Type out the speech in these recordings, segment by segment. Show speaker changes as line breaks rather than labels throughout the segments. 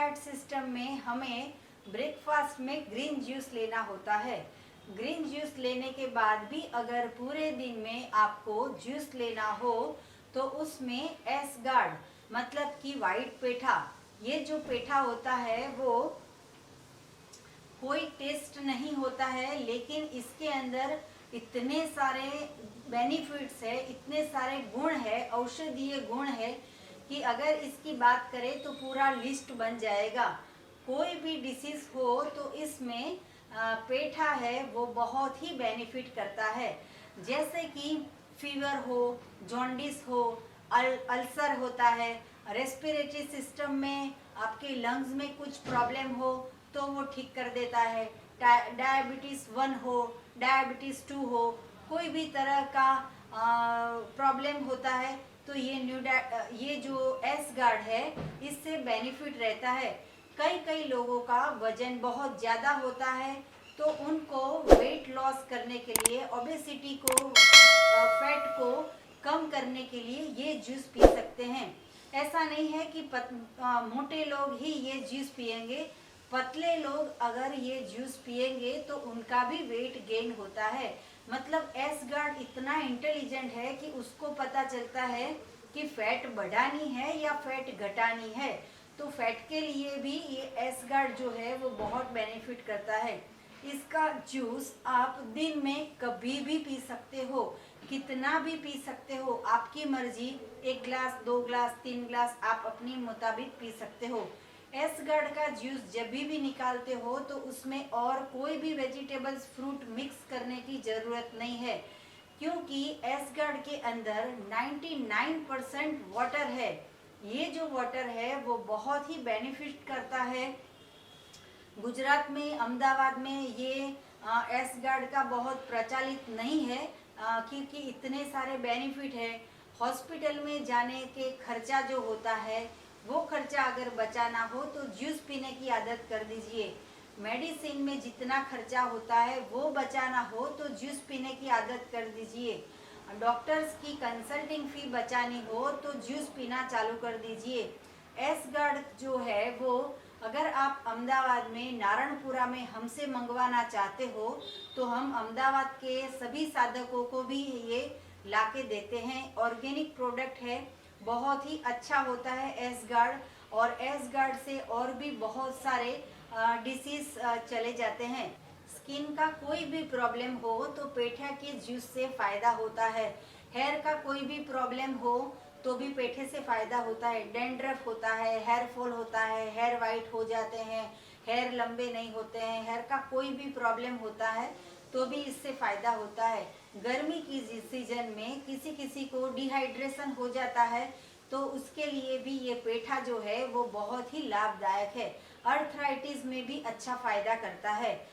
Diet system में हमें breakfast में ग्रीन जूस लेना होता है। ग्रीन जूस लेने के बाद भी अगर पूरे दिन में आपको जूस लेना हो तो उसमें एस गार्ड मतलब कि वाइट पेठा, ये जो पेठा होता है वो कोई टेस्ट नहीं होता है, लेकिन इसके अंदर इतने सारे बेनिफिट्स है, इतने सारे गुण है, औषधीय गुण है कि अगर इसकी बात करें तो पूरा लिस्ट बन जाएगा। कोई भी डिसीज हो तो इसमें पेठा है वो बहुत ही बेनिफिट करता है। जैसे कि फीवर हो, जॉन्डिस हो, अल्सर होता है, रेस्पिरेटरी सिस्टम में आपके लंग्स में कुछ प्रॉब्लम हो तो वो ठीक कर देता है। डायबिटीज़ 1 हो, डायबिटीज़ 2 हो, कोई भी तरह का प्रॉब्लम होता है तो ये जो एस गार्ड है इससे बेनिफिट रहता है। कई लोगों का वजन बहुत ज़्यादा होता है तो उनको वेट लॉस करने के लिए, ओबेसिटी को, फैट को कम करने के लिए ये जूस पी सकते हैं। ऐसा नहीं है कि मोटे लोग ही ये जूस पिएंगे, पतले लोग अगर ये जूस पिएंगे तो उनका भी वेट गेन होता है। मतलब एस गार्ड इतना इंटेलिजेंट है कि उसको पता चलता है कि फैट बढ़ानी है या फैट घटानी है। तो फैट के लिए भी ये एस गार्ड जो है वो बहुत बेनिफिट करता है। इसका जूस आप दिन में कभी भी पी सकते हो, कितना भी पी सकते हो, आपकी मर्जी। 1 ग्लास, 2 ग्लास, 3 ग्लास आप अपनी मुताबिक पी सकते हो। एस गार्ड का जूस जब भी निकालते हो तो उसमें और कोई भी वेजिटेबल्स, फ्रूट मिक्स करने की ज़रूरत नहीं है, क्योंकि एस गार्ड के अंदर 99% वाटर है। ये जो वाटर है वो बहुत ही बेनिफिट करता है। गुजरात में, अहमदाबाद में ये एस गार्ड का बहुत प्रचलित नहीं है, क्योंकि इतने सारे बेनिफिट है। हॉस्पिटल में जाने के खर्चा जो होता है वो खर्चा अगर बचाना हो तो जूस पीने की आदत कर दीजिए। मेडिसिन में जितना खर्चा होता है वो बचाना हो तो जूस पीने की आदत कर दीजिए। डॉक्टर्स की कंसल्टिंग फ़ी बचानी हो तो जूस पीना चालू कर दीजिए। एस गार्ड जो है वो अगर आप अहमदाबाद में, नारायणपुरा में हमसे मंगवाना चाहते हो तो हम अहमदाबाद के सभी साधकों को भी ये ला के देते हैं। ऑर्गेनिक प्रोडक्ट है, बहुत ही अच्छा होता है एस गार्ड। और एस गार्ड से और भी बहुत सारे डिसीज चले जाते हैं। स्किन का कोई भी प्रॉब्लम हो तो पेठा के जूस से फ़ायदा होता है। हेयर का कोई भी प्रॉब्लम हो तो भी पेठे से फ़ायदा होता है। डैंड्रफ होता है, हेयर फॉल होता है, हेयर वाइट हो जाते हैं, हेयर लंबे नहीं होते हैं, हेयर का कोई भी प्रॉब्लम होता है तो भी इससे फ़ायदा होता है। गर्मी की सीजन में किसी किसी को डिहाइड्रेशन हो जाता है तो उसके लिए भी ये पेठा जो है वो बहुत ही लाभदायक है। अर्थराइटिस में भी अच्छा फ़ायदा करता है।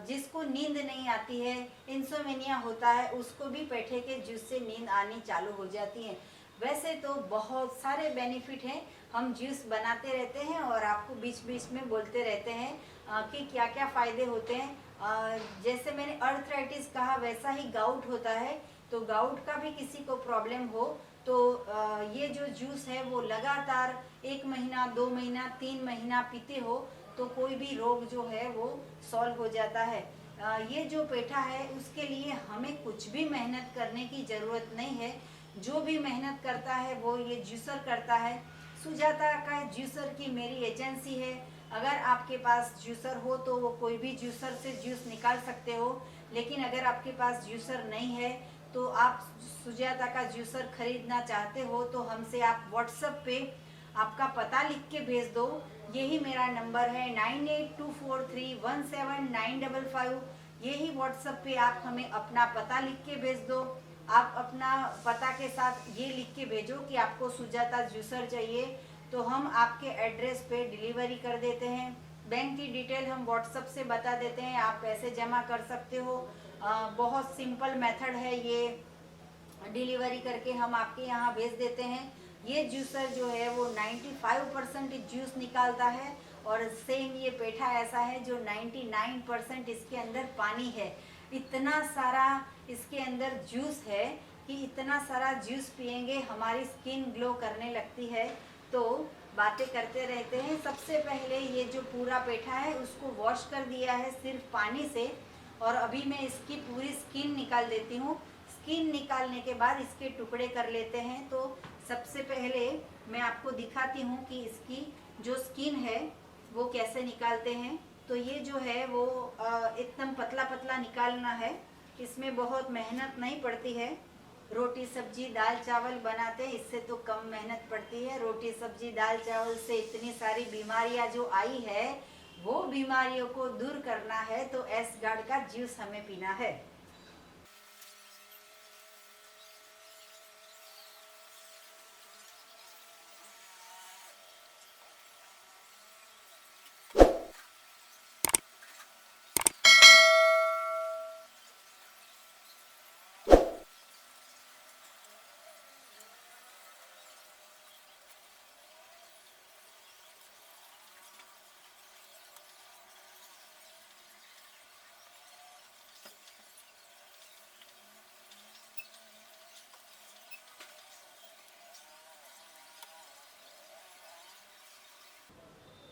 जिसको नींद नहीं आती है, इंसोमेनिया होता है, उसको भी पेठे के जूस से नींद आनी चालू हो जाती है। वैसे तो बहुत सारे बेनिफिट हैं, हम जूस बनाते रहते हैं और आपको बीच बीच में बोलते रहते हैं कि क्या क्या फ़ायदे होते हैं। जैसे मैंने अर्थराइटिस कहा वैसा ही गाउट होता है, तो गाउट का भी किसी को प्रॉब्लम हो तो ये जो जूस है वो लगातार 1 महीना, 2 महीना, 3 महीना पीते हो तो कोई भी रोग जो है वो सॉल्व हो जाता है। ये जो पेठा है उसके लिए हमें कुछ भी मेहनत करने की ज़रूरत नहीं है। जो भी मेहनत करता है वो ये जूसर करता है। सुजाता का जूसर की मेरी एजेंसी है। अगर आपके पास जूसर हो तो वो कोई भी जूसर से जूस निकाल सकते हो, लेकिन अगर आपके पास जूसर नहीं है तो आप सुजाता का जूसर खरीदना चाहते हो तो हमसे आप व्हाट्सएप पे आपका पता लिख के भेज दो। यही मेरा नंबर है 9824317955। यही व्हाट्सएप पे आप हमें अपना पता लिख के भेज दो। आप अपना पता के साथ ये लिख के भेजो कि आपको सुजाता जूसर चाहिए, तो हम आपके एड्रेस पे डिलीवरी कर देते हैं। बैंक की डिटेल हम व्हाट्सएप से बता देते हैं, आप पैसे जमा कर सकते हो। बहुत सिंपल मेथड है ये, डिलीवरी करके हम आपके यहाँ भेज देते हैं। ये जूसर जो है वो 95% जूस निकालता है और सेम ये पेठा ऐसा है जो 99% इसके अंदर पानी है। इतना सारा इसके अंदर जूस है कि इतना सारा जूस पिएंगे हमारी स्किन ग्लो करने लगती है। तो बातें करते रहते हैं। सबसे पहले ये जो पूरा पेठा है उसको वॉश कर दिया है सिर्फ पानी से, और अभी मैं इसकी पूरी स्किन निकाल देती हूँ। स्किन निकालने के बाद इसके टुकड़े कर लेते हैं। तो सबसे पहले मैं आपको दिखाती हूँ कि इसकी जो स्किन है वो कैसे निकालते हैं। तो ये जो है वो एकदम पतला पतला निकालना है, इसमें बहुत मेहनत नहीं पड़ती है। रोटी सब्जी दाल चावल बनाते हैं इससे तो कम मेहनत पड़ती है। रोटी सब्जी दाल चावल से इतनी सारी बीमारियां जो आई है वो बीमारियों को दूर करना है तो एस गार्ड का जूस हमें पीना है।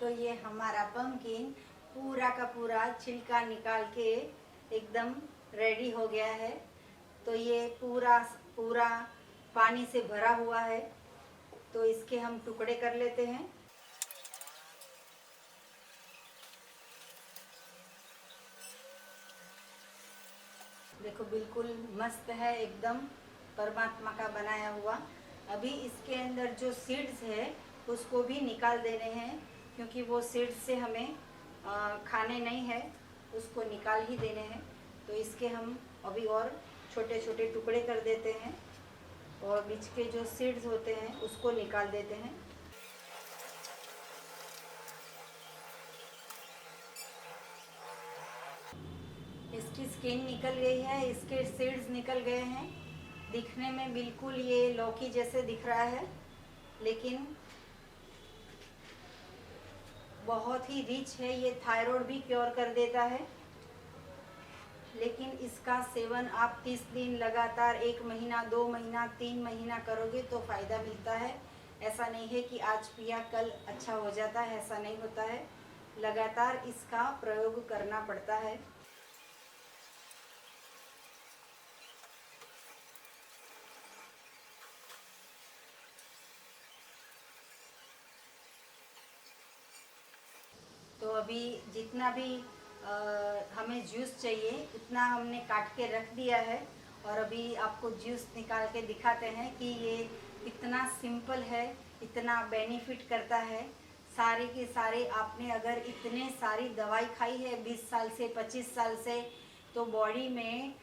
तो ये हमारा पंपकिन पूरा का पूरा छिलका निकाल के एकदम रेडी हो गया है। तो ये पूरा पूरा पानी से भरा हुआ है, तो इसके हम टुकड़े कर लेते हैं। देखो बिल्कुल मस्त है, एकदम परमात्मा का बनाया हुआ। अभी इसके अंदर जो सीड्स है उसको भी निकाल देने हैं, क्योंकि वो सीड्स से हमें खाने नहीं है, उसको निकाल ही देने हैं। तो इसके हम अभी और छोटे छोटे टुकड़े कर देते हैं और बीच के जो सीड्स होते हैं उसको निकाल देते हैं। इसकी स्किन निकल गई है, इसके सीड्स निकल गए हैं। दिखने में बिल्कुल ये लौकी जैसे दिख रहा है, लेकिन बहुत ही रिच है। ये थायराइड भी क्योर कर देता है। लेकिन इसका सेवन आप 30 दिन लगातार 1 महीना 2 महीना 3 महीना करोगे तो फ़ायदा मिलता है। ऐसा नहीं है कि आज पिया कल अच्छा हो जाता है, ऐसा नहीं होता है। लगातार इसका प्रयोग करना पड़ता है। तो अभी जितना भी हमें जूस चाहिए उतना हमने काट के रख दिया है, और अभी आपको जूस निकाल के दिखाते हैं कि ये इतना सिंपल है, इतना बेनिफिट करता है। सारे के सारे आपने अगर इतने सारी दवाई खाई है 20 साल से 25 साल से, तो बॉडी में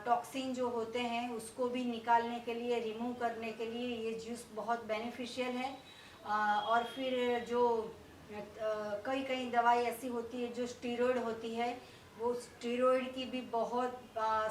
टॉक्सिन जो होते हैं उसको भी निकालने के लिए, रिमूव करने के लिए ये जूस बहुत बेनिफिशियल है। और फिर जो कई कई दवाई ऐसी होती है जो स्टीरॉयड होती है, वो स्टीरॉयड की भी बहुत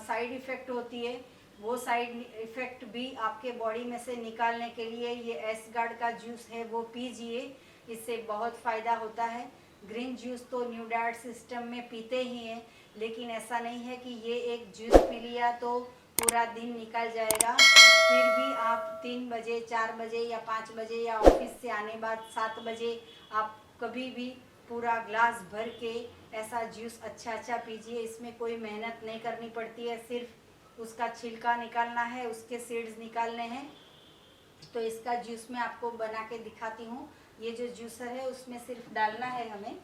साइड इफ़ेक्ट होती है। वो साइड इफ़ेक्ट भी आपके बॉडी में से निकालने के लिए ये एस गार्ड का जूस है वो पीजिए, इससे बहुत फ़ायदा होता है। ग्रीन जूस तो न्यू डाइट सिस्टम में पीते ही हैं, लेकिन ऐसा नहीं है कि ये एक जूस पी लिया तो पूरा दिन निकल जाएगा। फिर भी आप 3 बजे 4 बजे या 5 बजे या ऑफिस से आने बाद 7 बजे आप कभी भी पूरा ग्लास भर के ऐसा जूस अच्छा पीजिए। इसमें कोई मेहनत नहीं करनी पड़ती है, सिर्फ उसका छिलका निकालना है, उसके सीड्स निकालने हैं। तो इसका जूस मैं आपको बना के दिखाती हूँ। ये जो जूसर है उसमें सिर्फ डालना है हमें।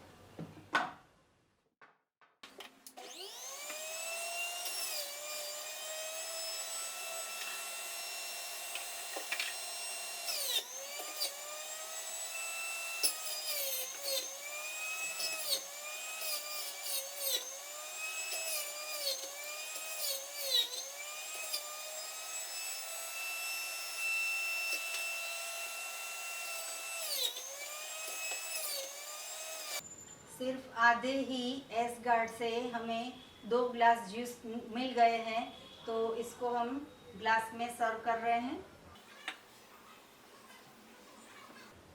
सिर्फ आधे ही एस गार्ड से हमें 2 ग्लास जूस मिल गए हैं, तो इसको हम ग्लास में सर्व कर रहे हैं।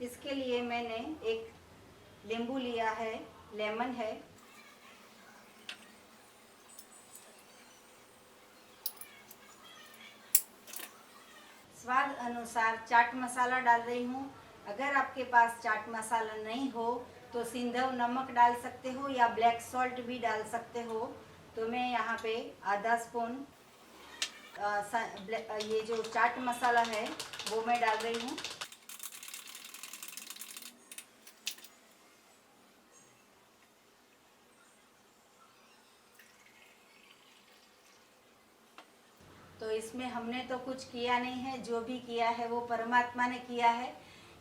इसके लिए मैंने एक नींबू लिया है, लेमन है, स्वाद अनुसार चाट मसाला डाल रही हूँ, अगर आपके पास चाट मसाला नहीं हो तो सिंधव नमक डाल सकते हो या ब्लैक सॉल्ट भी डाल सकते हो। तो मैं यहाँ पे आधा स्पून ये जो चाट मसाला है वो मैं डाल रही हूँ। तो इसमें हमने तो कुछ किया नहीं है, जो भी किया है वो परमात्मा ने किया है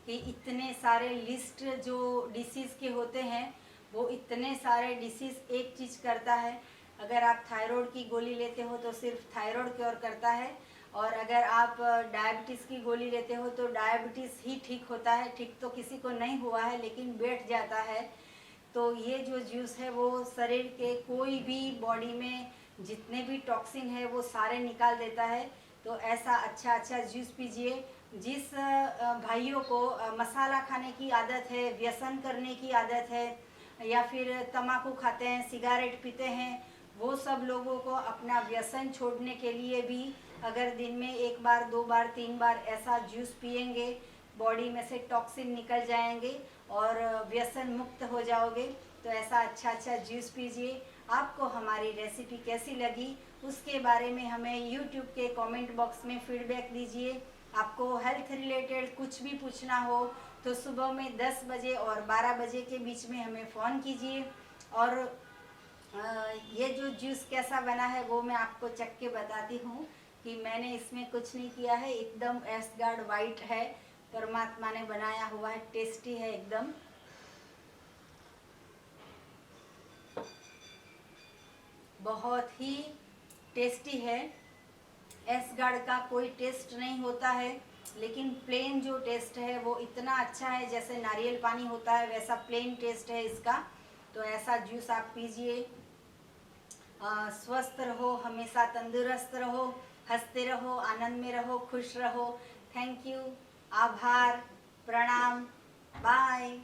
कि इतने सारे लिस्ट जो डिसीज़ के होते हैं वो इतने सारे डिसीज़ एक चीज़ करता है। अगर आप थायराइड की गोली लेते हो तो सिर्फ थायराइड क्योर करता है, और अगर आप डायबिटीज़ की गोली लेते हो तो डायबिटीज़ ही ठीक होता है। ठीक तो किसी को नहीं हुआ है लेकिन बैठ जाता है। तो ये जो जूस है वो शरीर के कोई भी बॉडी में जितने भी टॉक्सिन है वो सारे निकाल देता है। तो ऐसा अच्छा जूस पीजिए। जिस भाइयों को मसाला खाने की आदत है, व्यसन करने की आदत है, या फिर तम्बाकू खाते हैं, सिगरेट पीते हैं, वो सब लोगों को अपना व्यसन छोड़ने के लिए भी अगर दिन में 1 बार 2 बार 3 बार ऐसा जूस पिएंगे, बॉडी में से टॉक्सिन निकल जाएंगे और व्यसन मुक्त हो जाओगे। तो ऐसा अच्छा जूस पीजिए। आपको हमारी रेसिपी कैसी लगी उसके बारे में हमें यूट्यूब के कमेंट बॉक्स में फीडबैक दीजिए। आपको हेल्थ रिलेटेड कुछ भी पूछना हो तो सुबह में 10 बजे और 12 बजे के बीच में हमें फ़ोन कीजिए। और ये जो जूस कैसा बना है वो मैं आपको चख के बताती हूँ कि मैंने इसमें कुछ नहीं किया है, एकदम एसगार्ड वाइट है, परमात्मा ने बनाया हुआ है, टेस्टी है एकदम। बहुत ही टेस्टी है। एसगार्ड का कोई टेस्ट नहीं होता है, लेकिन प्लेन जो टेस्ट है वो इतना अच्छा है, जैसे नारियल पानी होता है वैसा प्लेन टेस्ट है इसका। तो ऐसा जूस आप पीजिए। स्वस्थ रहो, हमेशा तंदुरुस्त रहो, हंसते रहो, आनंद में रहो, खुश रहो। थैंक यू, आभार, प्रणाम, बाय।